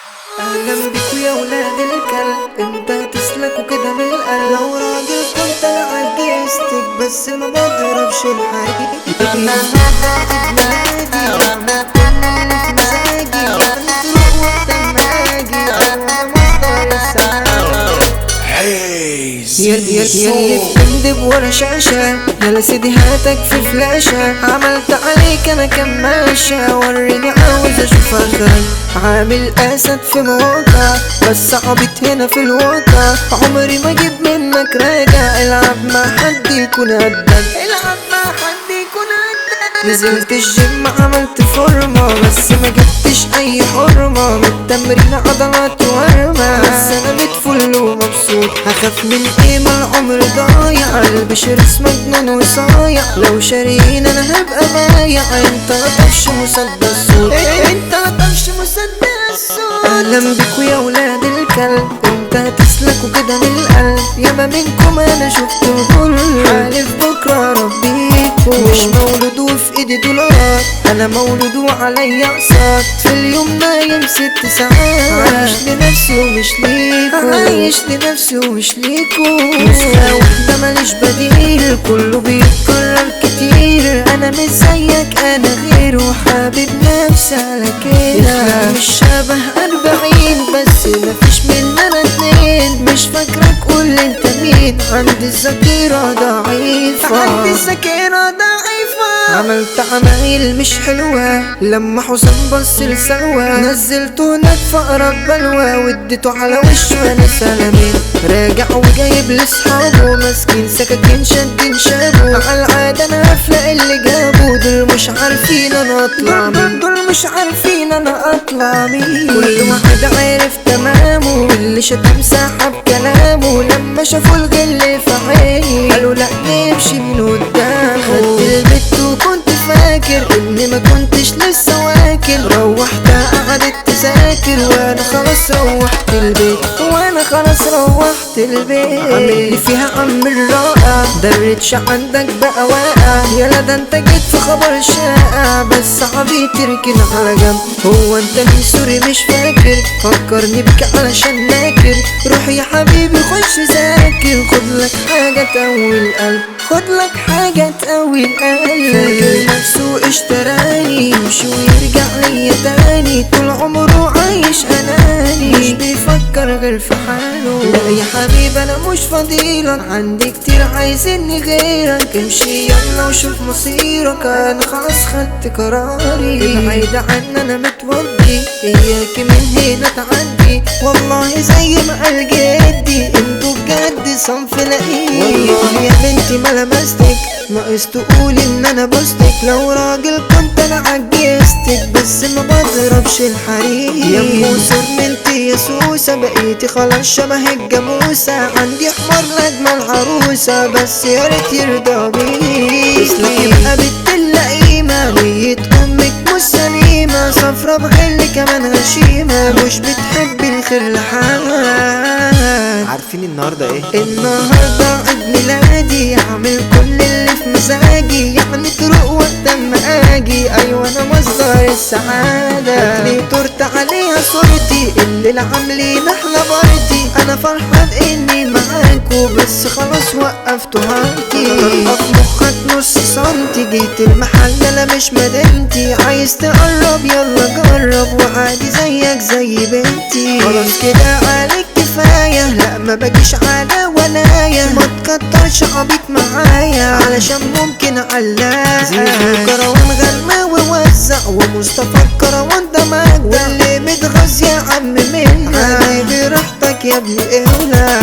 اهلا بيكوا يا ولاد الكلب، انت هتسلكوا كده من القلب. لو راجل كنت انا عجزتك بس ما بضربش الحقيقة. انا عيد ميلادي انا كل مزاجي، هتروح وقت ما اجي انا مصدر السعادة. يلي بتندب ورا شاشة، يلا سيدي هاتك في فلاشة. عملت عليك انا كماشة، وريني عاوز اشوف اخرك. عامل اسد في مواقع بس عبيط هنا في الواقع. عمري ما اجيب منك راجع، العب مع حد يكون قدك، العب مع حد يكون قدك. نزلت الجيم عملت فورمة بس ما جبتش اي حرمة. من التمرين عضلات وهرمة بس انا بتفل ومبسوط. هخاف من ايه ما العمر ضايع، قلبي شرس مجنون وصايع. لو شارين انا هبقى بايع، انت لطفش مصدق الصوت، انت لطفش مصدق الصوت. اهلا بيكوا يا ولاد الكلب، انت هتسلكوا كده من القلب. ياما منكم انا شفت الغل، حالف بكره ربيكوا. مش مولود وفي ايدي دولار، انا مولود وعليا اقساط. في اليوم نايم 6 ساعات، عايش لنفسي ومش ليكوا، عايش لنفسي ومش ليكوا. نسخة واحدة ماليش بديل، كله بيتكرر كتير. انا مش زيك انا غير، وحابب نفسي على كده. مش شبه 40 بس مفيش مننا 2. مش فاكرك قول انت مين، عندي الذاكرة ضعيفة، عندي الذاكرة ضعيفة. عملت عمايل مش حلوة لما حسام بص لسوا. نزلته هناك في اقرب بلوى، واديته على وشه وانا سلامين. راجع وجايب لاصحابه ماسكين سكاكين شادين شابه. عالعادة انا هفلق اللي جابه، دول مش عارفين انا اطلع مين، دول مش عارفين انا اطلع مين. كل واحد عارف تمامه، واللي شتم سحب كلامه. لما شافوا الغل في عيني قالوا لا نمشي من قدام. خدت البت وكنت فاكر اني ما كنتش لسه واكل. روحت قعدت تذاكر وانا خلاص روحت البيت، وانا خلاص روحت البيت. عامل فيها عم الرائع، درتش عندك بقى واقع. يلا ده انت جيت في خبر شائع، بس عبيط تركن على جنب. هو انت من سوري مش فاكر، فكرني بك علشان ناكر. روح يا حبيبي خش ذاكر، خدلك حاجة تقوي القلب، خدلك حاجة تقوي القلب. فاكر نفسه اشتراني، يمشي ويرجع ليا تاني. طول عمره عايش اناني، مش بيفكر غير في حاله. لا يا حبيبي انا مش فضيلك، عندي كتير عايزني غيرك. امشي يلا وشوف مصيرك، انا خلاص خدت قراري. ابعد عني انا متودي، اياكي من هنا تعدي. والله زي ما قال جدي انتوا بجد صنف لئيم. والله يا بنتي ما لمستك، ناقص تقولي ان انا بوستك. لو راجل كنت انا عجزتك بس ما بضربش الحريم. يا بوسر منتي يا سوسة، بقيتي خلاص شبه الجاموسة. عندي حمار لاجمل عروسة بس يا ريت يرضى بيه. اسلك يبقى بنت اللئيمة، نية امك مش سليمة. صفرة بغل كمان غشيمة، مش بتحب الخير لحد. عارفين النهارده ايه؟ النهارده عيد ميلادي، اعمل كل اللي في مزاجي. يعني تروق وقت ما اجي، ايوه انا مصدر السعادة. هاتلي تورته عليها صورتي، الليلة عاملين احلى بارتي. انا فرحان اني معاكوا بس خلاص وقفتوا هارتي. طرقة في مخك نص سنتي، جيت المحل انا مش مدينتي. عايز تقرب يلا جرب، وعادي زيك زي بنتي. خلاص كده عليك كفاية، لا ما باجيش على ولاية. ما تكترش عبيط معايا علشان ممكن اعلقك. زيزو كروان غنى ووزع، ومصطفى الكروان ده مجدع. واللي متغاظ يا عم منك، عادي براحتك يا ابني اولى.